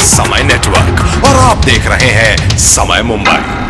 समय नेटवर्क और आप देख रहे हैं समय मुंबई।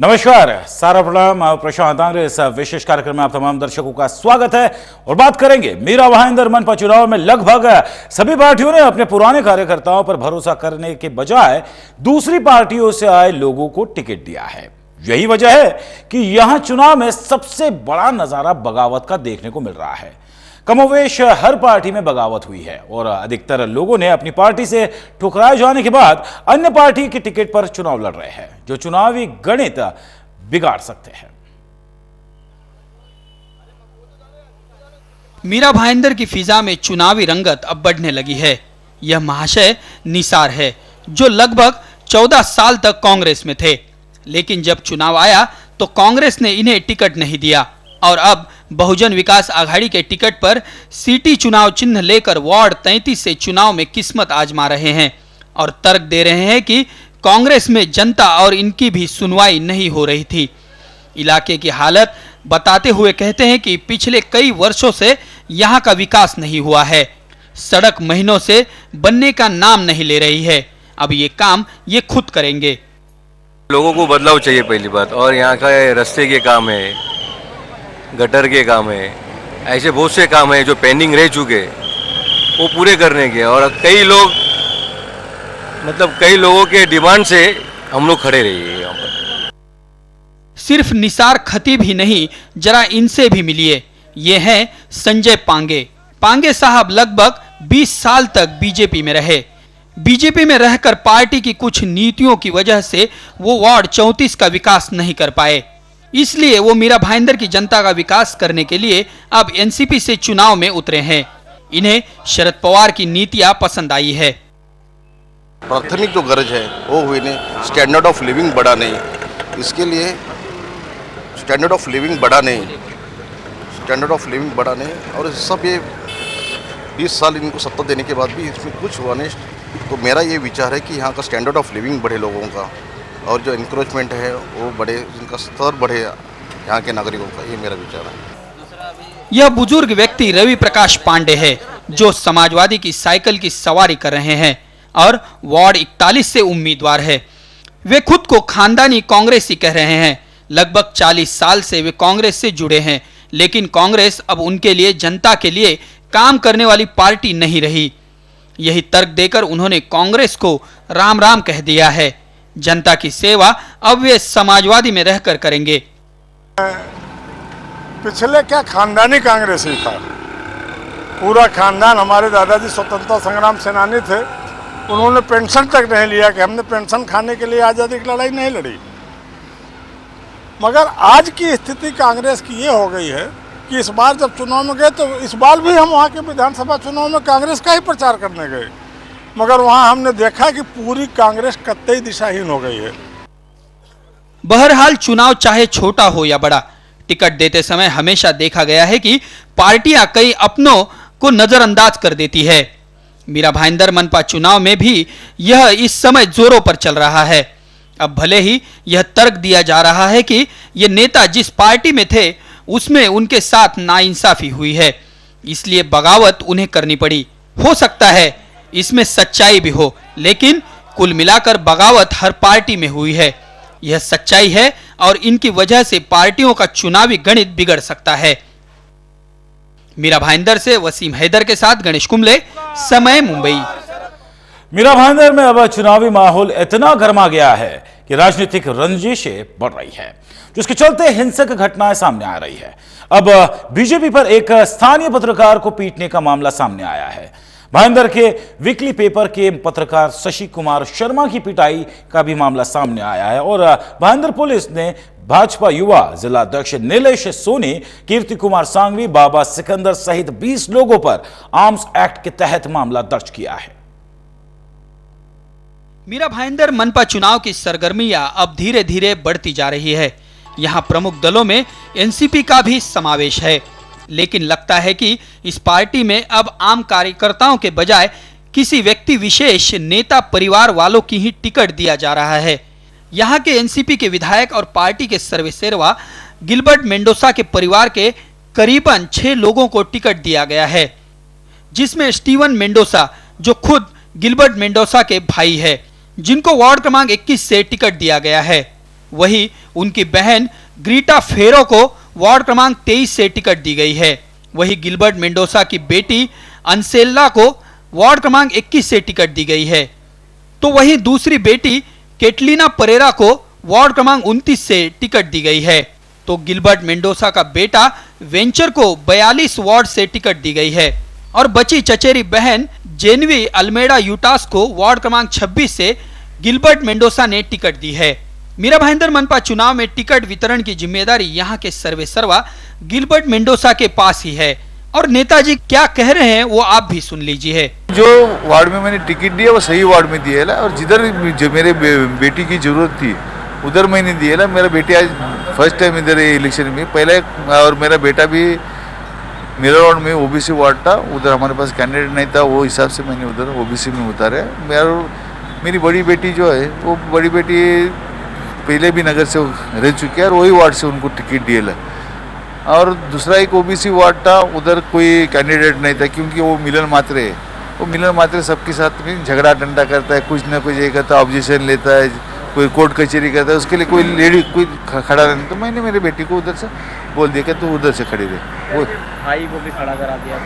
नमस्कार, सारा प्रणाम। प्रशांत आंग्रे इस विशेष कार्यक्रम में आप तमाम दर्शकों का स्वागत है और बात करेंगे मीरा भाईंदर मनपा चुनाव में। लगभग सभी पार्टियों ने अपने पुराने कार्यकर्ताओं पर भरोसा करने के बजाय दूसरी पार्टियों से आए लोगों को टिकट दिया है। यही वजह है कि यहां चुनाव में सबसे बड़ा नजारा बगावत का देखने को मिल रहा है। कमोवेश हर पार्टी में बगावत हुई है और अधिकतर लोगों ने अपनी पार्टी से ठुकराए जाने के बाद अन्य पार्टी के टिकट पर चुनाव लड़ रहे हैं, जो चुनावी गणित बिगाड़ सकते हैं। मीरा भाईंदर की फिजा में चुनावी रंगत अब बढ़ने लगी है। यह महाशय निसार है, जो लगभग 14 साल तक कांग्रेस में थे, लेकिन जब चुनाव आया तो कांग्रेस ने इन्हें टिकट नहीं दिया और अब बहुजन विकास आघाड़ी के टिकट पर सीटी चुनाव चिन्ह लेकर वार्ड 33 से चुनाव में किस्मत आजमा रहे हैं और तर्क दे रहे हैं कि कांग्रेस में जनता और इनकी भी सुनवाई नहीं हो रही थी। इलाके की हालत बताते हुए कहते हैं कि पिछले कई वर्षों से यहां का विकास नहीं हुआ है। सड़क महीनों से बनने का नाम नहीं ले रही है। अब ये काम ये खुद करेंगे। लोगों को बदलाव चाहिए पहली बात, और यहाँ का रास्ते के काम है, गटर के काम है, ऐसे बहुत से काम है जो पेंडिंग रह चुके वो पूरे करने के। और कई लोगों के डिमांड से हम लोग खड़े रहिए यहाँ पर। सिर्फ निसार खतीब ही नहीं, जरा इनसे भी मिलिए। ये हैं संजय पांगे। पांगे साहब लगभग 20 साल तक बीजेपी में रहे। बीजेपी में रहकर पार्टी की कुछ नीतियों की वजह से वो वार्ड 34 का विकास नहीं कर पाए, इसलिए वो मीरा भाईंदर की जनता का विकास करने के लिए अब एनसीपी से चुनाव में उतरे हैं। इन्हें शरद पवार की नीतियां पसंद आई है। प्राथमिक जो गरज है वो हुई नहीं, स्टैंडर्ड ऑफ लिविंग बढ़ा नहीं, इसके लिए स्टैंडर्ड ऑफ लिविंग बढ़ा नहीं और सब ये 20 साल इनको सत्ता देने के बाद भी इसमें कुछ हुआ नहीं। तो मेरा ये विचार है कि यहाँ का स्टैंडर्ड ऑफ लिविंग बढ़े लोगों का, और जो इंक्रोचमेंट है वो बढ़े, इनका स्तर बढ़े यहाँ के नागरिकों का, ये मेरा विचार है। यह बुजुर्ग व्यक्ति रवि प्रकाश पांडे है, जो समाजवादी की साइकिल की सवारी कर रहे हैं और वार्ड 41 से उम्मीदवार है। वे खुद को खानदानी कांग्रेसी कह रहे हैं। लगभग 40 साल से वे कांग्रेस से जुड़े हैं, लेकिन कांग्रेस अब उनके लिए, जनता के लिए काम करने वाली पार्टी नहीं रही। यही तर्क देकर उन्होंने कांग्रेस को राम राम कह दिया है। जनता की सेवा अब वे समाजवादी में रहकर करेंगे। पिछले क्या खानदानी कांग्रेसी था, पूरा खानदान। हमारे दादाजी स्वतंत्रता संग्राम सेनानी थे, उन्होंने पेंशन तक नहीं लिया कि हमने पेंशन खाने के लिए आज़ादी की लड़ाई नहीं लड़ी। मगर आज की स्थिति कांग्रेस की ये हो गई है कि इस बार जब चुनाव में गए तो इस बार भी हम वहाँ के विधानसभा चुनाव में कांग्रेस का ही प्रचार करने गए, मगर वहां हमने देखा कि पूरी कांग्रेस कतई दिशाहीन हो गई है। बहरहाल चुनाव चाहे छोटा हो या बड़ा, टिकट देते समय हमेशा देखा गया है कि पार्टियां कई अपनों को नजरअंदाज कर देती है। मीरा भाईंदर मनपा चुनाव में भी यह इस समय जोरों पर चल रहा है। अब भले ही यह तर्क दिया जा रहा है कि ये नेता जिस पार्टी में थे उसमें उनके साथ नाइंसाफी हुई है, इसलिए बगावत उन्हें करनी पड़ी। हो सकता है इसमें सच्चाई भी हो, लेकिन कुल मिलाकर बगावत हर पार्टी में हुई है। यह सच्चाई है और इनकी वजह से पार्टियों का चुनावी गणित बिगड़ सकता है। मीरा भाईंदर से वसीम हैदर के साथ गणेश कुंबले, समय मुंबई। मीरा भाईंदर में अब चुनावी माहौल इतना गर्मा गया है कि राजनीतिक रंजिशें बढ़ रही है, जिसके चलते हिंसक घटनाएं सामने आ रही है। अब बीजेपी पर एक स्थानीय पत्रकार को पीटने का मामला सामने आया है। भाईंदर के वीकली पेपर के पत्रकार शशि कुमार शर्मा की पिटाई का भी मामला सामने आया है और भाईंदर पुलिस ने भाजपा युवा जिलाध्यक्ष नीलेश सोनी, कीर्ति कुमार सांघवी, बाबा सिकंदर सहित 20 लोगों पर आर्म्स एक्ट के तहत मामला दर्ज किया है। मीरा भाईंदर मनपा चुनाव की सरगर्मियां अब धीरे धीरे बढ़ती जा रही है। यहां प्रमुख दलों में एनसीपी का भी समावेश है, लेकिन लगता है कि इस पार्टी में अब आम कार्यकर्ताओं के बजाय किसी व्यक्ति विशेष नेता परिवार वालों की ही टिकट दिया जा रहा है। यहाँ के एनसीपी के विधायक और पार्टी के सर्वेसर्वा गिलबर्ट मेंडोसा के परिवार के करीबन 6 लोगों को टिकट दिया गया है, जिसमें स्टीवन मेंडोसा जो खुद गिलबर्ट मेंडोसा के भाई है, जिनको वार्ड क्रमांक 21 से टिकट दिया गया है। वही उनकी बहन ग्रीटा फेरो को वार्ड क्रमांक 23 से टिकट दी गई है। वही गिलबर्ट मेंडोसा की बेटी अंसेल्ला को वार्ड क्रमांक 21 से टिकट दी गई है। तो वही दूसरी बेटी केटलिना परेरा को वार्ड क्रमांक 29 से टिकट दी गई है। तो गिलबर्ट मेंडोसा का बेटा वेंचर को 42 वार्ड से टिकट दी गई है और बची चचेरी बहन जेनवी अल्मेडा यूटास को वार्ड क्रमांक 26 से गिलबर्ट मेंडोसा ने टिकट दी है। मीरा भाईंदर मनपा चुनाव में टिकट वितरण की जिम्मेदारी यहाँ के सर्वेसर्वा गिलबर्ट मेंडोसा के पास ही है और नेताजी क्या कह रहे हैं वो आप भी सुन लीजिए। जो वार्ड में मैंने टिकट दिया वो सही वार्ड में दिया है और जिधर जो मेरे बेटी की जरूरत थी उधर मैंने दिया है। मेरा बेटी आज फर्स्ट टाइम इधर इलेक्शन में पहले, और मेरा बेटा भी मेरा वार्ड में ओबीसी वार्ड था, उधर हमारे पास कैंडिडेट नहीं था, वो हिसाब से मैंने उधर ओबीसी में उतारा। मेरी बड़ी बेटी जो है वो बड़ी बेटी पहले भी नगर से रह चुकी है और वही वार्ड से उनको टिकट दिया है। और दूसरा एक ओबीसी वार्ड था, उधर कोई कैंडिडेट नहीं था क्योंकि वो मिलन मात्र है। वो मिलन मात्र सबके साथ में झगड़ा डंडा करता है, कुछ ना कुछ ये करता है, ऑब्जेक्शन लेता है, कोई कोर्ट कचहरी करता है, उसके लिए कोई लेडी कोई खड़ा नहीं। तो मैंने मेरे बेटी को उधर से बोल दिया कि तू उधर से खड़ी रहे। वो भाई को भी खड़ा करा दिया।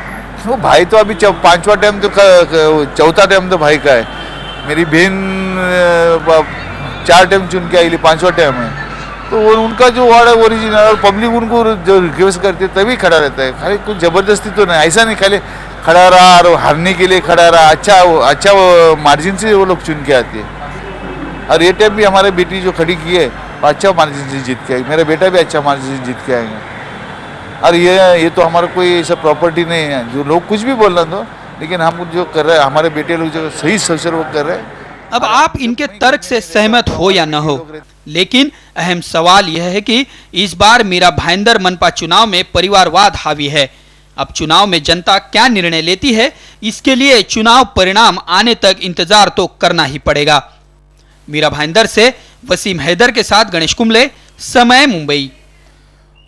वो भाई तो अभी 5वां टाइम तो 4था टाइम तो भाई का है। मेरी बहन 4 टाइम चुन के आई, 5वां टाइम है। तो उनका जो वार्ड है ओरिजिनल और पब्लिक उनको जो रिक्वेस्ट करती है तभी खड़ा रहता है। खाली कुछ जबरदस्ती तो नहीं, ऐसा नहीं खाली खड़ा रहा और हारने के लिए खड़ा रहा। अच्छा मार्जिन से वो लोग चुन के आते हैं। और ये टाइम भी हमारे बेटी जो खड़ी की है अच्छा मार्जिन से जीत के आएगी, मेरा बेटा भी अच्छा मार्जिन से जीत के आएंगे। और ये तो हमारा कोई ऐसा प्रॉपर्टी नहीं है जो लोग कुछ भी बोलना दो, लेकिन हम जो कर रहे हैं हमारे बेटे लोग जो सही सोच वो कर रहे हैं। अब आप इनके तर्क से सहमत हो या न हो, लेकिन अहम सवाल यह है कि इस बार मीरा भाईंदर मनपा चुनाव में परिवारवाद हावी है। अब चुनाव में जनता क्या निर्णय लेती है, इसके लिए चुनाव परिणाम आने तक इंतजार तो करना ही पड़ेगा। मीरा भाईंदर से वसीम हैदर के साथ गणेश कुंबले, समय मुंबई।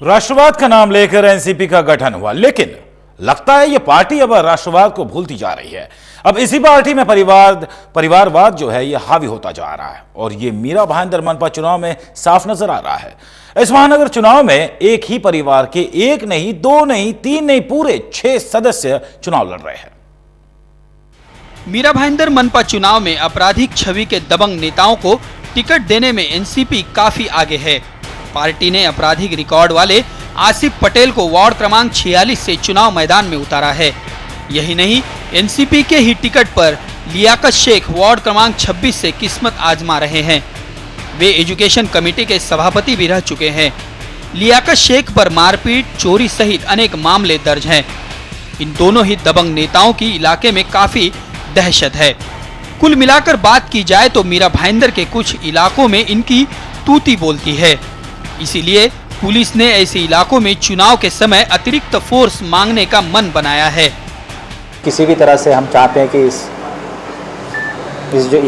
राष्ट्रवाद का नाम लेकर एनसीपी का गठन हुआ, लेकिन लगता है ये पार्टी अब राष्ट्रवाद को भूलती जा रही है। अब इसी पार्टी में परिवारवाद जो है ये हावी होता जा रहा है और ये मीरा भाईंदर मनपा चुनाव में साफ नजर आ रहा है। इस महानगर चुनाव में एक ही परिवार के 1 नहीं, 2 नहीं, 3 नहीं, पूरे 6 सदस्य चुनाव लड़ रहे हैं। मीरा भाईंदर मनपा चुनाव में आपराधिक छवि के दबंग नेताओं को टिकट देने में एनसीपी काफी आगे है। पार्टी ने आपराधिक रिकॉर्ड वाले आसिफ पटेल को वार्ड क्रमांक 46 से चुनाव मैदान में उतारा है। यही नहीं, एनसीपी के ही टिकट पर लियाकत शेख वार्ड क्रमांक 26 से किस्मत आजमा रहे हैं। वे एजुकेशन कमेटी के सभापति भी रह चुके हैं। लियाकत शेख पर मारपीट, चोरी सहित अनेक मामले दर्ज हैं। इन दोनों ही दबंग नेताओं की इलाके में काफी दहशत है। कुल मिलाकर बात की जाए तो मीरा भाईंदर के कुछ इलाकों में इनकी तूती बोलती है। इसीलिए पुलिस ने ऐसे इलाकों में चुनाव के समय अतिरिक्त फोर्स मांगने का मन बनाया है। किसी भी तरह से हम चाहते हैं कि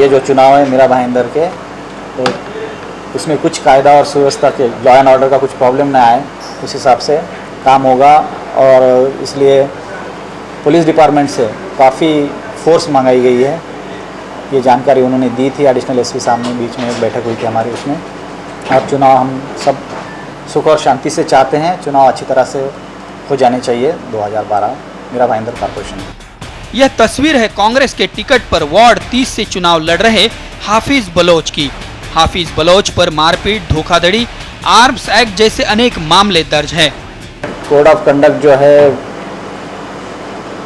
ये जो चुनाव है मीरा भाईंदर के, तो उसमें कुछ कायदा और सुव्यवस्था के लॉ एंड ऑर्डर का कुछ प्रॉब्लम ना आए, उस हिसाब से काम होगा। और इसलिए पुलिस डिपार्टमेंट से काफ़ी फोर्स मंगाई गई है। ये जानकारी उन्होंने दी थी एडिशनल एसपी सामने, बीच में एक बैठक हुई थी हमारी, उसमें। अब चुनाव हम सब सुख और शांति से चाहते हैं, चुनाव अच्छी तरह से हो जाने चाहिए 2012 मीरा भाईंदर कॉर्पोरेशन। यह तस्वीर है कांग्रेस के टिकट पर वार्ड 30 से चुनाव लड़ रहे हाफिज बलोच की। हाफिज बलोच पर मारपीट, धोखाधड़ी, आर्म्स एक्ट जैसे अनेक मामले दर्ज हैं। कोड ऑफ कंडक्ट जो है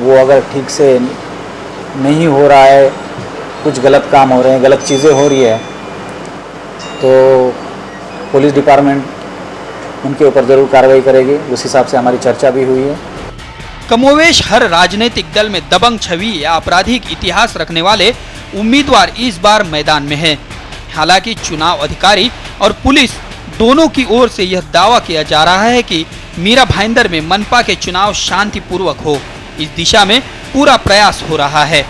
वो अगर ठीक से नहीं हो रहा है, कुछ गलत काम हो रहे हैं, गलत चीज़ें हो रही है, तो पुलिस डिपार्टमेंट उनके ऊपर ज़रूर कार्रवाई करेगी। उस हिसाब से हमारी चर्चा भी हुई है। कमोवेश हर राजनीतिक दल में दबंग छवि या आपराधिक इतिहास रखने वाले उम्मीदवार इस बार मैदान में हैं। हालांकि चुनाव अधिकारी और पुलिस दोनों की ओर से यह दावा किया जा रहा है कि मीरा भाईंदर में मनपा के चुनाव शांतिपूर्वक हो, इस दिशा में पूरा प्रयास हो रहा है।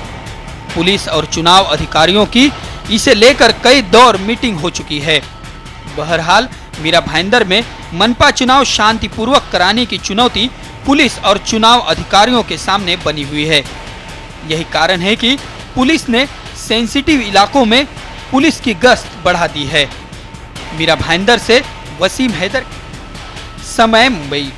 पुलिस और चुनाव अधिकारियों की इसे लेकर कई दौर मीटिंग हो चुकी है। बहरहाल मीरा भाईंदर में मनपा चुनाव शांतिपूर्वक कराने की चुनौती पुलिस और चुनाव अधिकारियों के सामने बनी हुई है। यही कारण है कि पुलिस ने सेंसिटिव इलाकों में पुलिस की गश्त बढ़ा दी है। मीरा भाईंदर से वसीम हैदर, समय मुंबई।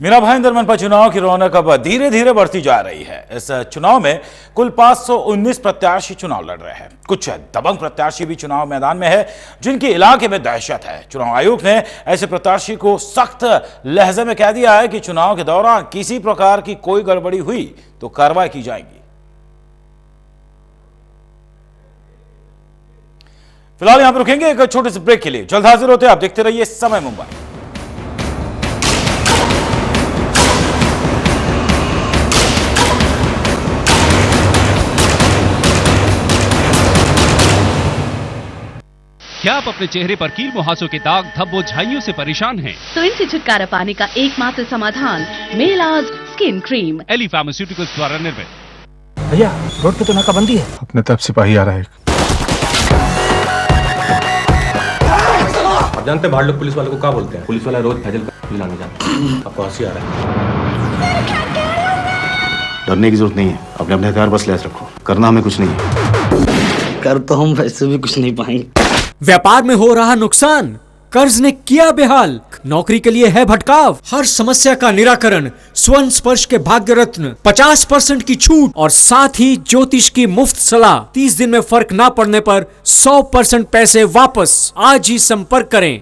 मीरा भाईंदर मनपा चुनाव की रौनक अब धीरे धीरे बढ़ती जा रही है। इस चुनाव में कुल 519 प्रत्याशी चुनाव लड़ रहे हैं। कुछ दबंग प्रत्याशी भी चुनाव मैदान में है, जिनके इलाके में दहशत है। चुनाव आयोग ने ऐसे प्रत्याशी को सख्त लहजे में कह दिया है कि चुनाव के दौरान किसी प्रकार की कोई गड़बड़ी हुई तो कार्रवाई की जाएगी। फिलहाल यहां पर रुकेंगे एक छोटे से ब्रेक के लिए। जल्द हाजिर होते हैं, आप देखते रहिए समय मुंबई। क्या आप अपने चेहरे पर कील मुहासों के दाग, धब्बों, झाइयों से परेशान हैं? तो इनसे छुटकारा पाने का एकमात्र समाधान मेलाज स्किन क्रीम, एली फार्मास्यूटिकल्स द्वारा निर्मित। भैया रोड पे तो नाकाबंदी है। अपने तरफ सिपाही आ रहा है। आप जानते हैं बाहर लोग पुलिस वालों को क्या बोलते हैं? पुलिस वाला रोज फैजल का लाने जाता है। आपको हंसी आ रहा है? डरने की जरूरत नहीं है। अपने अपने हथियार बस लैस रखो। करना हमें कुछ नहीं है। कर तो हम वैसे भी कुछ नहीं पाएंगे। व्यापार में हो रहा नुकसान, कर्ज ने किया बेहाल, नौकरी के लिए है भटकाव, हर समस्या का निराकरण स्वर्ण स्पर्श के भाग्य रत्न, 50% की छूट और साथ ही ज्योतिष की मुफ्त सलाह। 30 दिन में फर्क ना पड़ने पर 100% पैसे वापस। आज ही संपर्क करें।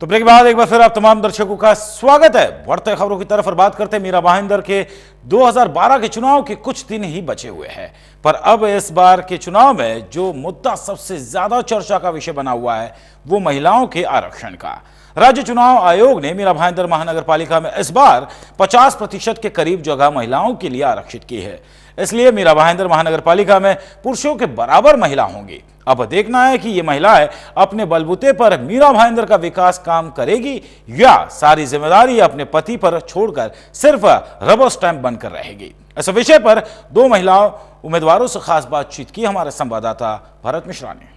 तो ब्रेक के बाद एक बार फिर आप तमाम दर्शकों का स्वागत है। बढ़ते खबरों की तरफ और बात करते हैं। मीरा भाईंदर के 2012 के चुनाव के कुछ दिन ही बचे हुए हैं, पर अब इस बार के चुनाव में जो मुद्दा सबसे ज्यादा चर्चा का विषय बना हुआ है वो महिलाओं के आरक्षण का। राज्य चुनाव आयोग ने मीरा भाईंदर महानगर पालिका में इस बार 50% के करीब जगह महिलाओं के लिए आरक्षित की है। इसलिए मीरा भाईंदर महानगर पालिका में पुरुषों के बराबर महिला होंगी। अब देखना है कि ये महिलाएं अपने बलबूते पर मीरा भाईंदर का विकास काम करेगी या सारी जिम्मेदारी अपने पति पर छोड़कर सिर्फ रबर स्टैंप बनकर रहेगी। इस विषय पर दो महिला उम्मीदवारों से खास बातचीत की हमारे संवाददाता भरत मिश्रा ने।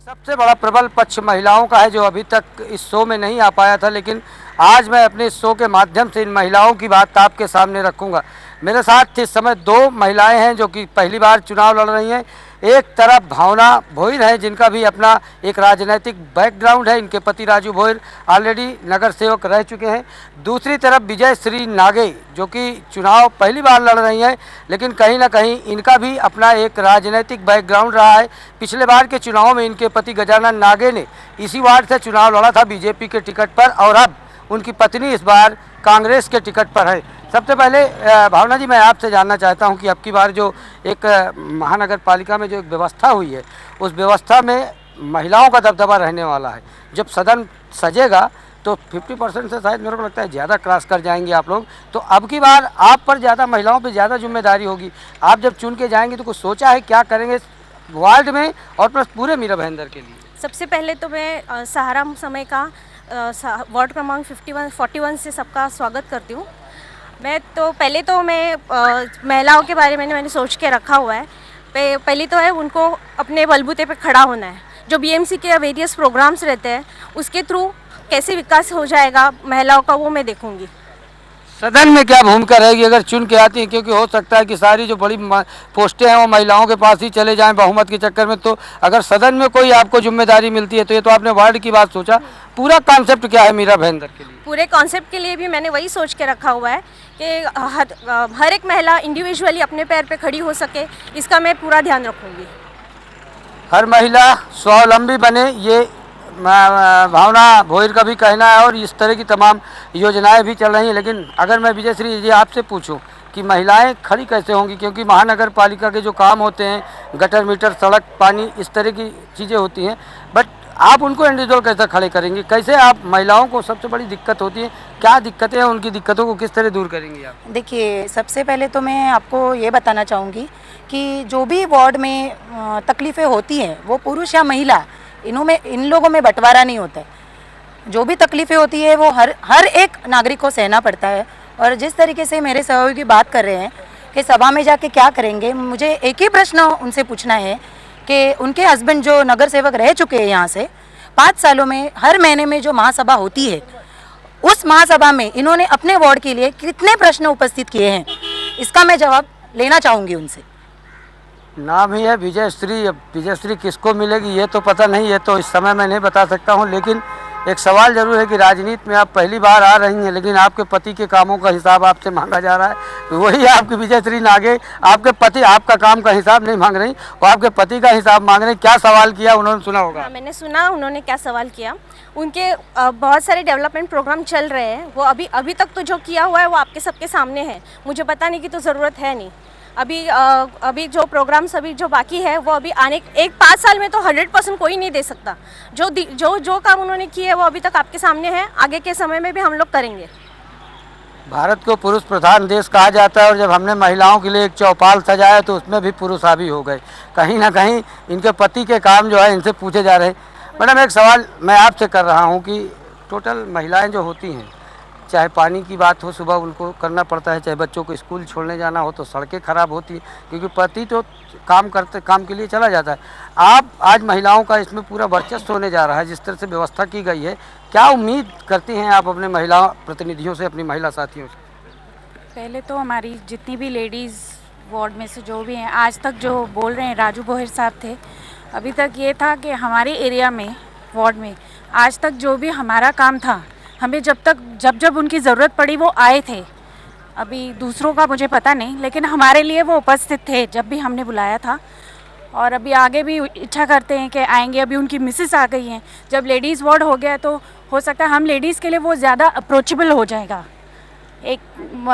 सबसे बड़ा प्रबल पक्ष महिलाओं का है, जो अभी तक इस शो में नहीं आ पाया था, लेकिन आज मैं अपने इस शो के माध्यम से इन महिलाओं की बात आपके सामने रखूंगा। मेरे साथ इस समय दो महिलाएं हैं जो कि पहली बार चुनाव लड़ रही हैं। एक तरफ भावना भोईर है, जिनका भी अपना एक राजनीतिक बैकग्राउंड है। इनके पति राजू भोईर ऑलरेडी नगर सेवक रह चुके हैं। दूसरी तरफ विजय श्री नागे, जो कि चुनाव पहली बार लड़ रही हैं, लेकिन कहीं ना कहीं इनका भी अपना एक राजनीतिक बैकग्राउंड रहा है। पिछले बार के चुनाव में इनके पति गजानन नागे ने इसी वार्ड से चुनाव लड़ा था बीजेपी के टिकट पर, और अब उनकी पत्नी इस बार कांग्रेस के टिकट पर है। सबसे पहले भावना जी, मैं आपसे जानना चाहता हूं कि अब की बार जो एक महानगर पालिका में जो एक व्यवस्था हुई है, उस व्यवस्था में महिलाओं का दबदबा रहने वाला है। जब सदन सजेगा तो 50% से शायद मेरे को लगता है ज़्यादा क्रॉस कर जाएंगे आप लोग। तो अब की बार आप पर ज़्यादा, महिलाओं पर ज़्यादा जिम्मेदारी होगी। आप जब चुन के जाएंगे तो कुछ सोचा है क्या करेंगे वार्ड में और प्लस पूरे मीरा भाईंदर के लिए? सबसे पहले तो मैं सहारा समय का वार्ड क्रमांक 41 से सबका स्वागत करती हूँ। पहले तो मैं महिलाओं के बारे में मैंने सोच के रखा हुआ है। पहली तो है उनको अपने बलबूते पे खड़ा होना है। जो बीएमसी के वेरियस प्रोग्राम्स रहते हैं उसके थ्रू कैसे विकास हो जाएगा महिलाओं का, वो मैं देखूंगी। सदन में क्या भूमिका रहेगी अगर चुन के आती हैं? क्योंकि हो सकता है कि सारी जो बड़ी पोस्टें हैं वो महिलाओं के पास ही चले जाएं बहुमत के चक्कर में। तो अगर सदन में कोई आपको जिम्मेदारी मिलती है तो ये तो आपने वार्ड की बात सोचा, पूरा कॉन्सेप्ट क्या है मीरा भाईंदर के लिए? पूरे कॉन्सेप्ट के लिए भी मैंने वही सोच के रखा हुआ है कि हर एक महिला इंडिविजुअली अपने पैर पे खड़ी हो सके, इसका मैं पूरा ध्यान रखूंगी। हर महिला स्वावलंबी बने, ये भावना भोईर का भी कहना है, और इस तरह की तमाम योजनाएं भी चल रही हैं। लेकिन अगर मैं विजय श्री जी आपसे पूछूं कि महिलाएं खड़ी कैसे होंगी, क्योंकि महानगर पालिका के जो काम होते हैं, गटर मीटर, सड़क, पानी, इस तरह की चीज़ें होती हैं, बट आप उनको इंडिविजुअल कैसे खड़े करेंगे? कैसे आप महिलाओं को सबसे बड़ी दिक्कत होती है, क्या दिक्कतें हैं, उनकी दिक्कतों को किस तरह दूर करेंगे आप? देखिए, सबसे पहले तो मैं आपको ये बताना चाहूँगी कि जो भी वार्ड में तकलीफ़ें होती हैं वो पुरुष या महिला इन लोगों में बंटवारा नहीं होता है। जो भी तकलीफ़ें होती है वो हर एक नागरिक को सहना पड़ता है। और जिस तरीके से मेरे सहयोगी बात कर रहे हैं कि सभा में जाके क्या करेंगे, मुझे एक ही प्रश्न उनसे पूछना है कि उनके हस्बैंड जो नगर सेवक रह चुके हैं यहाँ से 5 सालों में, हर महीने में जो महासभा होती है, उस महासभा में इन्होंने अपने वार्ड के लिए कितने प्रश्न उपस्थित किए हैं, इसका मैं जवाब लेना चाहूँगी उनसे। नाम ही है विजय श्री। अब विजय श्री किसको मिलेगी ये तो पता नहीं है, तो इस समय मैं नहीं बता सकता हूँ। लेकिन एक सवाल जरूर है कि राजनीति में आप पहली बार आ रही हैं, लेकिन आपके पति के कामों का हिसाब आपसे मांगा जा रहा है। वही आपकी विजय श्री नागे, आपके पति आपका काम का हिसाब नहीं मांग रही, वो आपके पति का हिसाब मांग रही। क्या सवाल किया उन्होंने, सुना होगा? हाँ, मैंने सुना उन्होंने क्या सवाल किया। उनके बहुत सारे डेवलपमेंट प्रोग्राम चल रहे हैं, वो अभी तक तो जो किया हुआ है वो आपके सबके सामने है, मुझे बताने की तो ज़रूरत है नहीं। अभी जो प्रोग्राम्स अभी जो बाकी है वो अभी आने 5 साल में तो 100% कोई नहीं दे सकता। जो काम उन्होंने किए है वो अभी तक आपके सामने है, आगे के समय में भी हम लोग करेंगे। भारत को पुरुष प्रधान देश कहा जाता है, और जब हमने महिलाओं के लिए एक चौपाल सजाया तो उसमें भी पुरुष हावी हो गए। कहीं ना कहीं इनके पति के काम जो है इनसे पूछे जा रहे हैं। मैडम, एक सवाल मैं आपसे कर रहा हूँ कि टोटल महिलाएं जो होती हैं, चाहे पानी की बात हो, सुबह उनको करना पड़ता है, चाहे बच्चों को स्कूल छोड़ने जाना हो तो सड़कें खराब होती हैं, क्योंकि पति तो काम के लिए चला जाता है। आप आज महिलाओं का इसमें पूरा वर्चस्व होने जा रहा है, जिस तरह से व्यवस्था की गई है, क्या उम्मीद करती हैं आप अपने महिला प्रतिनिधियों से, अपनी महिला साथियों से? पहले तो हमारी जितनी भी लेडीज़ वार्ड में से जो भी हैं, आज तक जो बोल रहे हैं राजू बोहिर साहब थे, अभी तक ये था कि हमारे एरिया में वार्ड में आज तक जो भी हमारा काम था, हमें जब उनकी ज़रूरत पड़ी वो आए थे। अभी दूसरों का मुझे पता नहीं, लेकिन हमारे लिए वो उपस्थित थे जब भी हमने बुलाया था, और अभी आगे भी इच्छा करते हैं कि आएंगे। अभी उनकी मिसेस आ गई हैं, जब लेडीज़ वार्ड हो गया तो हो सकता है हम लेडीज़ के लिए वो ज़्यादा अप्रोचेबल हो जाएगा। एक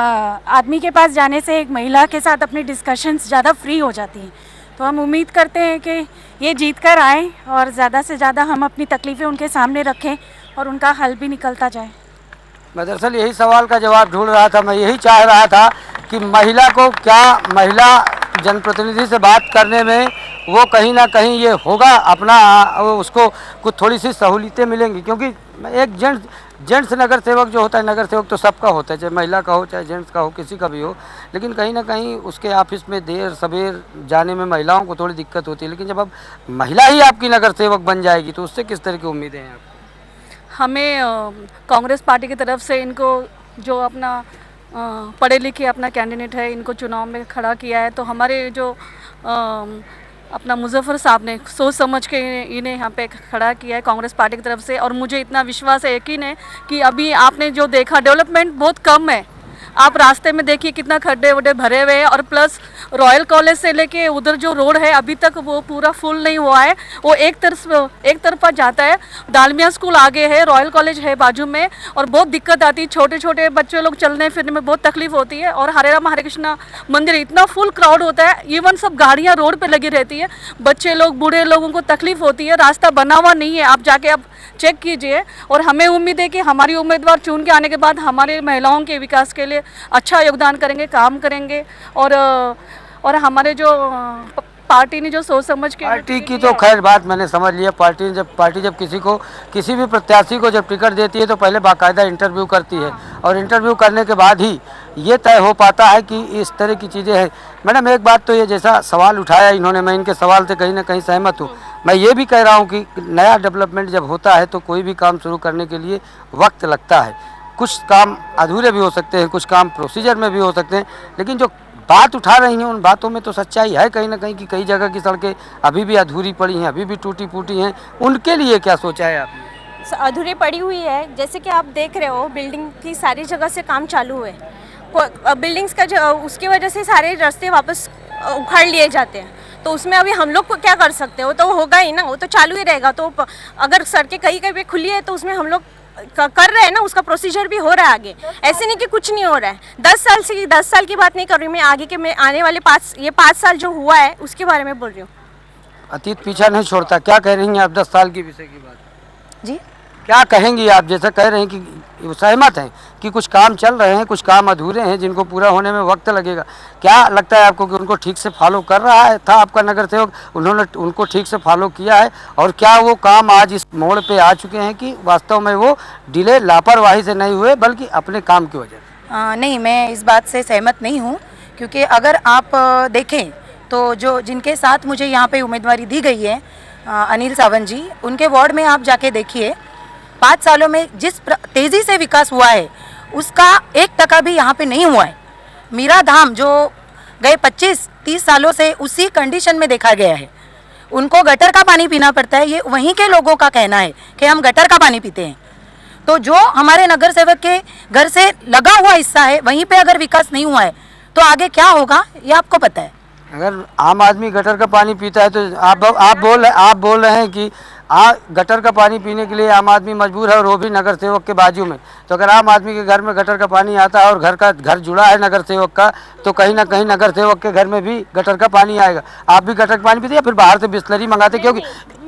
आदमी के पास जाने से एक महिला के साथ अपनी डिस्कशंस ज़्यादा फ्री हो जाती हैं। तो हम उम्मीद करते हैं कि ये जीत कर आएँ और ज़्यादा से ज़्यादा हम अपनी तकलीफ़ें उनके सामने रखें और उनका हल भी निकलता जाए। मैं दरअसल यही सवाल का जवाब ढूंढ रहा था। मैं यही चाह रहा था कि महिला को, क्या महिला जनप्रतिनिधि से बात करने में वो कहीं ना कहीं ये होगा अपना, उसको कुछ थोड़ी सी सहूलियतें मिलेंगी, क्योंकि एक जेंट्स नगर सेवक जो होता है, नगर सेवक तो सबका होता है, चाहे महिला का हो चाहे जेंट्स का हो, किसी का भी हो, लेकिन कहीं ना कहीं उसके ऑफिस में देर सवेर जाने में महिलाओं को थोड़ी दिक्कत होती है। लेकिन जब अब महिला ही आपकी नगर सेवक बन जाएगी तो उससे किस तरह की उम्मीदें हैं आपको? हमें कांग्रेस पार्टी की तरफ से इनको जो अपना पढ़े लिखे अपना कैंडिडेट है, इनको चुनाव में खड़ा किया है, तो हमारे जो अपना मुजफ्फर साहब ने सोच समझ के इन्हें यहाँ पे खड़ा किया है कांग्रेस पार्टी की तरफ से। और मुझे इतना विश्वास है, यकीन है कि अभी आपने जो देखा डेवलपमेंट बहुत कम है। आप रास्ते में देखिए कितना खड्डे वड्डे भरे हुए हैं, और प्लस रॉयल कॉलेज से लेके उधर जो रोड है अभी तक वो पूरा फुल नहीं हुआ है, वो एक तरफा जाता है। डालमिया स्कूल आगे है, रॉयल कॉलेज है बाजू में, और बहुत दिक्कत आती है। छोटे छोटे बच्चे लोग चलने फिरने में बहुत तकलीफ होती है। और हरे राम हरे कृष्णा मंदिर इतना फुल क्राउड होता है, इवन सब गाड़ियाँ रोड पर लगी रहती है, बच्चे लोग बूढ़े लोगों को तकलीफ होती है, रास्ता बना हुआ नहीं है। आप जाके अब चेक कीजिए। और हमें उम्मीद है कि हमारी उम्मीदवार चुन के आने के बाद हमारे महिलाओं के विकास के लिए अच्छा योगदान करेंगे, काम करेंगे। और हमारे जो पार्टी ने जो सोच समझ के, पार्टी की तो खैर बात मैंने समझ लिया। पार्टी जब किसी भी प्रत्याशी को जब टिकट देती है तो पहले बाकायदा इंटरव्यू करती है, और इंटरव्यू करने के बाद ही ये तय हो पाता है कि इस तरह की चीज़ें हैं। मैडम, एक बात तो ये, जैसा सवाल उठाया इन्होंने, मैं इनके सवाल से कहीं ना कहीं सहमत हूँ। मैं ये भी कह रहा हूँ कि नया डेवलपमेंट जब होता है तो कोई भी काम शुरू करने के लिए वक्त लगता है। कुछ काम अधूरे भी हो सकते हैं, कुछ काम प्रोसीजर में भी हो सकते हैं, लेकिन जो बात उठा रही हैं उन बातों में तो सच्चाई है कहीं ना कहीं कि कई जगह की सड़कें अभी भी अधूरी पड़ी हैं, अभी भी टूटी फूटी हैं। उनके लिए क्या सोचा है आपने? अधूरी पड़ी हुई है, जैसे कि आप देख रहे हो बिल्डिंग की सारी जगह से काम चालू है। बिल्डिंग्स का उसकी वजह से सारे रास्ते वापस उखाड़ लिए जाते हैं, तो उसमें अभी हम लोग को क्या कर सकते हैं? वो तो होगा ही ना, वो तो चालू ही रहेगा। तो अगर सड़कें कहीं कहीं पे खुली है तो उसमें हम लोग कर रहे हैं ना, उसका प्रोसीजर भी हो रहा है आगे। ऐसे नहीं कि कुछ नहीं हो रहा है। 10 साल की बात नहीं कर रही मैं, आगे के मैं आने वाले 5 साल जो हुआ है उसके बारे में बोल रही हूँ। अतीत पीछा नहीं छोड़ता। क्या कह रही हैं आप 10 साल की विषय की बात? जी, क्या कहेंगी आप? जैसा कह रहे हैं कि सहमत हैं कि कुछ काम चल रहे हैं, कुछ काम अधूरे हैं जिनको पूरा होने में वक्त लगेगा। क्या लगता है आपको कि उनको ठीक से फॉलो कर रहा है था आपका नगर सेवक, उन्होंने उनको ठीक से फॉलो किया है? और क्या वो काम आज इस मोड़ पे आ चुके हैं कि वास्तव में वो डिले लापरवाही से नहीं हुए बल्कि अपने काम की वजह से? नहीं, मैं इस बात से सहमत नहीं हूँ, क्योंकि अगर आप देखें तो जो जिनके साथ मुझे यहाँ पे उम्मीदवारी दी गई है, अनिल सावंत जी, उनके वार्ड में आप जाके देखिए 5 सालों में जिस तेज़ी से विकास हुआ है उसका 1% भी यहाँ पे नहीं हुआ है। मीरा धाम जो गए 25-30 सालों से उसी कंडीशन में देखा गया है। उनको गटर का पानी पीना पड़ता है, ये वहीं के लोगों का कहना है कि हम गटर का पानी पीते हैं। तो जो हमारे नगर सेवक के घर से लगा हुआ हिस्सा है वहीं पे अगर विकास नहीं हुआ है तो आगे क्या होगा ये आपको पता है। अगर आम आदमी गटर का पानी पीता है तो आप बोल रहे हैं कि गटर का पानी पीने के लिए आम आदमी मजबूर है और वो भी नगर सेवक के बाजू में। तो अगर आम आदमी के घर में गटर का पानी आता है और घर जुड़ा है नगर सेवक का, तो कहीं ना कहीं नगर सेवक के घर में भी गटर का पानी आएगा। आप भी गटर का पानी पीते या फिर बाहर से बिस्लरी मंगाते? क्योंकि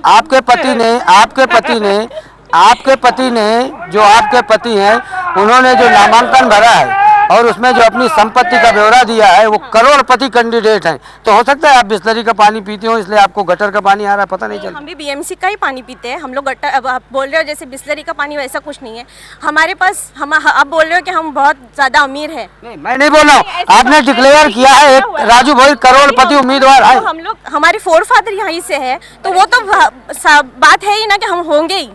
आपके पति हैं उन्होंने जो नामांकन भरा है और उसमें जो अपनी संपत्ति का ब्यौरा दिया है वो करोड़पति कैंडिडेट हैं। तो हो सकता है आप बिस्लरी का पानी पीते हो इसलिए आपको गटर का पानी आ रहा है, पता नहीं चलता। हम भी बीएमसी का ही पानी पीते हैं। हम लोग गटर, अब आप बोल रहे हो जैसे बिस्लरी का पानी, वैसा कुछ नहीं है हमारे पास। आप बोल रहे हो कि हम बहुत ज्यादा अमीर है। मैं नहीं बोल रहा हूँ, आपने डिक्लेयर किया है एक राजू भोई करोड़पति उम्मीदवार है। हम लोग, हमारे फोरफादर यहीं से है तो वो तो बात है ही ना कि हम होंगे ही।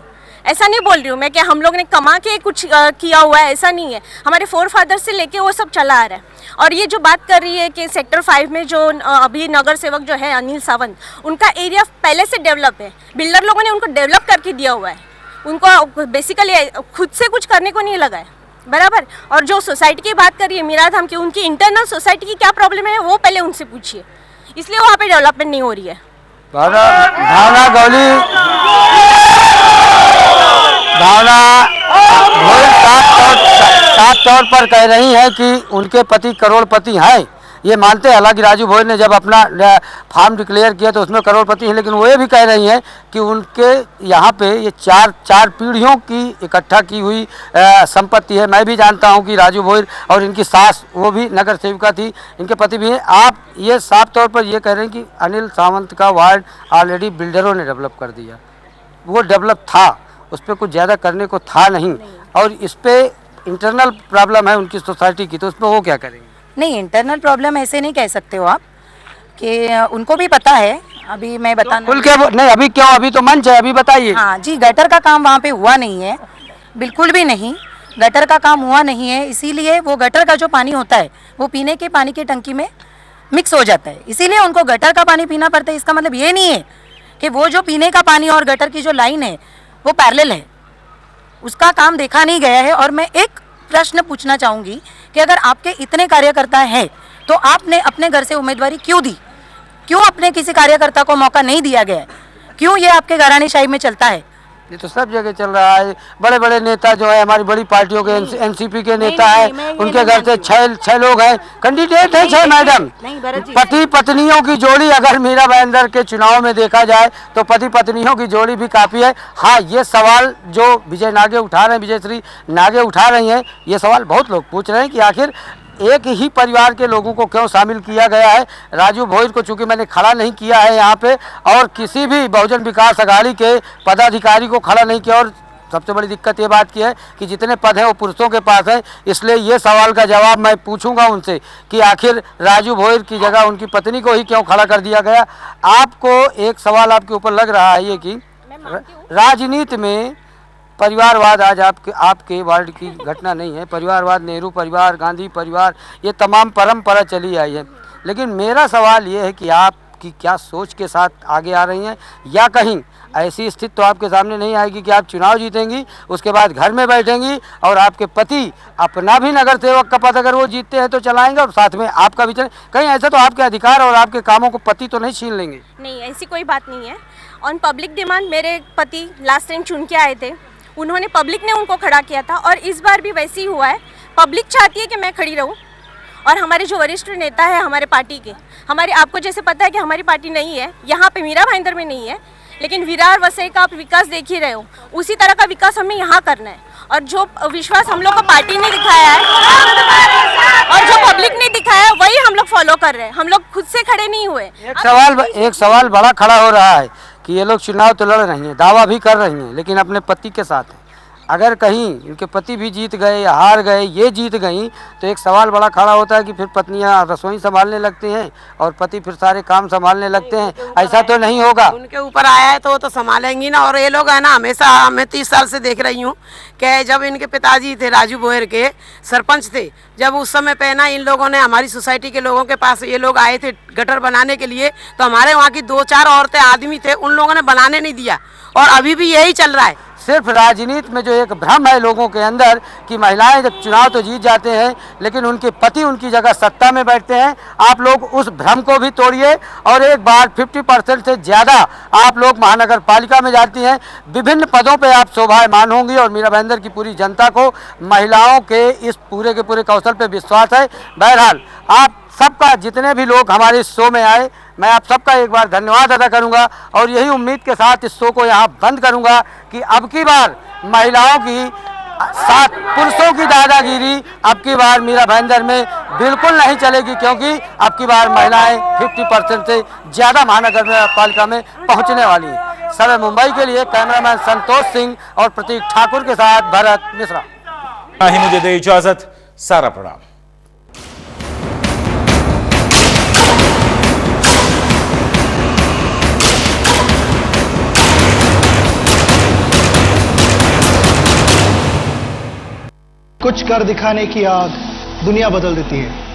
ऐसा नहीं बोल रही हूँ मैं कि हम लोग ने कमा के कुछ किया हुआ है, ऐसा नहीं है। हमारे फोरफादर से लेके वो सब चला आ रहा है। और ये जो बात कर रही है कि सेक्टर 5 में जो अभी नगर सेवक जो है अनिल सावंत, उनका एरिया पहले से डेवलप है। बिल्डर लोगों ने उनको डेवलप करके दिया हुआ है। उनको बेसिकली खुद से कुछ करने को नहीं लगा है, बराबर। और जो सोसाइटी की बात कर रही है मीरा धाम की, उनकी इंटरनल सोसाइटी की क्या प्रॉब्लम है वो पहले उनसे पूछिए, इसलिए वहाँ पे डेवलपमेंट नहीं हो रही है। भावना साफ तौर पर कह रही है कि उनके पति करोड़पति हैं, ये मानते हैं। हालांकि राजू भोई ने जब अपना फार्म डिक्लेयर किया तो उसमें करोड़पति हैं, लेकिन वो ये भी कह रही हैं कि उनके यहाँ पे ये चार पीढ़ियों की इकट्ठा की हुई संपत्ति है। मैं भी जानता हूँ कि राजू भोई और इनकी सास वो भी नगर सेविका थी, इनके पति भी हैं। आप ये साफ तौर पर ये कह रहे हैं कि अनिल सावंत का वार्ड ऑलरेडी बिल्डरों ने डेवलप कर दिया। वो डेवलप था, उस पर कुछ ज़्यादा करने को था नहीं, और इस पर इंटरनल प्रॉब्लम है उनकी सोसाइटी की, तो उस पर वो क्या करेंगे? नहीं, इंटरनल प्रॉब्लम ऐसे नहीं कह सकते हो आप कि उनको भी पता है। अभी मैं बताना खुल के नहीं, अभी क्यों, अभी तो मंच है, अभी बताइए। हाँ जी, गटर का काम वहाँ पे हुआ नहीं है, बिल्कुल भी नहीं। गटर का काम हुआ नहीं है, इसीलिए वो गटर का जो पानी होता है वो पीने के पानी की टंकी में मिक्स हो जाता है, इसीलिए उनको गटर का पानी पीना पड़ता है। इसका मतलब ये नहीं है कि वो जो पीने का पानी और गटर की जो लाइन है वो पैरेलल है, उसका काम देखा नहीं गया है। और मैं एक प्रश्न पूछना चाहूँगी कि अगर आपके इतने कार्यकर्ता हैं तो आपने अपने घर से उम्मीदवारी क्यों दी? क्यों अपने किसी कार्यकर्ता को मौका नहीं दिया गया? क्यों ये आपके घरानेशाही में चलता है? ये तो सब जगह चल रहा है। बड़े बड़े नेता जो है हमारी बड़ी पार्टियों के एनसीपी के नेता है, उनके घर से छह लोग हैं, कैंडिडेट है 6 मैडम। पति पत्नियों की जोड़ी अगर मीरा भाईंदर के चुनाव में देखा जाए तो पति पत्नियों की जोड़ी भी काफ़ी है। हाँ, ये सवाल जो विजय नागे उठा रहे हैं, विजयश्री नागे उठा रही हैं, ये सवाल बहुत लोग पूछ रहे हैं कि आखिर एक ही परिवार के लोगों को क्यों शामिल किया गया है। राजू भोई को चूंकि मैंने खड़ा नहीं किया है यहाँ पे, और किसी भी बहुजन विकास अघाड़ी के पदाधिकारी को खड़ा नहीं किया, और सबसे बड़ी दिक्कत ये बात की है कि जितने पद हैं वो पुरुषों के पास हैं। इसलिए ये सवाल का जवाब मैं पूछूंगा उनसे कि आखिर राजू भोई की जगह उनकी पत्नी को ही क्यों खड़ा कर दिया गया। आपको एक सवाल आपके ऊपर लग रहा है ये कि राजनीति में परिवारवाद आज आपके वार्ड की घटना नहीं है। परिवारवाद, नेहरू परिवार, गांधी परिवार, ये तमाम परंपरा चली आई है। लेकिन मेरा सवाल ये है कि आपकी क्या सोच के साथ आगे आ रही हैं, या कहीं ऐसी स्थिति तो आपके सामने नहीं आएगी कि आप चुनाव जीतेंगी, उसके बाद घर में बैठेंगी और आपके पति अपना भी नगर सेवक का पद अगर वो जीतते हैं तो चलाएंगे और साथ में आपका भी चले। कहीं ऐसा तो आपके अधिकार और आपके कामों को पति तो नहीं छीन लेंगे? नहीं, ऐसी कोई बात नहीं है। ऑन पब्लिक डिमांड मेरे पति लास्ट टाइम चुन के आए थे, उन्होंने, पब्लिक ने उनको खड़ा किया था, और इस बार भी वैसे ही हुआ है। पब्लिक चाहती है कि मैं खड़ी रहूं, और हमारे जो वरिष्ठ नेता है हमारे पार्टी के, हमारे, आपको जैसे पता है कि हमारी पार्टी नहीं है यहाँ पे, मीरा भाईंदर में नहीं है, लेकिन विरार वसई का आप विकास देख ही रहे हो, उसी तरह का विकास हमें यहाँ करना है। और जो विश्वास हम लोग को पार्टी ने दिखाया है और जो पब्लिक ने दिखाया है वही हम लोग फॉलो कर रहे हैं, हम लोग खुद से खड़े नहीं हुए। एक सवाल बड़ा खड़ा हो रहा है कि ये लोग चुनाव तो लड़ रही हैं, दावा भी कर रही हैं, लेकिन अपने पति के साथ है। अगर कहीं इनके पति भी जीत गए या हार गए, ये जीत गई, तो एक सवाल बड़ा खड़ा होता है कि फिर पत्नियां रसोई संभालने लगती हैं और पति फिर सारे काम संभालने लगते हैं। ऐसा तो नहीं होगा। उनके ऊपर आया है तो वो तो संभालेंगी ना। और ये लोग है ना, हमेशा मैं 30 साल से देख रही हूँ कि जब इनके पिताजी थे राजू बोहर के सरपंच थे, जब उस समय पे ना इन लोगों ने हमारी सोसाइटी के लोगों के पास ये लोग आए थे गटर बनाने के लिए, तो हमारे वहाँ की 2-4 औरतें आदमी थे, उन लोगों ने बनाने नहीं दिया और अभी भी यही चल रहा है। सिर्फ राजनीति में जो एक भ्रम है लोगों के अंदर कि महिलाएं जब चुनाव तो जीत जाते हैं लेकिन उनके पति उनकी जगह सत्ता में बैठते हैं, आप लोग उस भ्रम को भी तोड़िए और एक बार 50% से ज़्यादा आप लोग महानगर पालिका में जाती हैं, विभिन्न पदों पे आप शोभायमान होंगी। और मीरा भाईंदर की पूरी जनता को महिलाओं के इस पूरे के पूरे कौशल पे विश्वास है। बहरहाल आप सबका, जितने भी लोग हमारे इस शो में आए, मैं आप सबका एक बार धन्यवाद अदा करूंगा और यही उम्मीद के साथ इस शो को यहाँ बंद करूंगा कि अब की बार महिलाओं की साथ पुरुषों की दादागिरी अब की बार मीरा भाईंदर में बिल्कुल नहीं चलेगी, क्योंकि अब की बार महिलाएं 50% से ज़्यादा महानगर पालिका में पहुँचने वाली हैं। समय मुंबई के लिए कैमरामैन संतोष सिंह और प्रतीक ठाकुर के साथ भरत मिश्रा। ही मुझे दे इजाजत, सारा प्रणाम। कुछ कर दिखाने की आग दुनिया बदल देती है।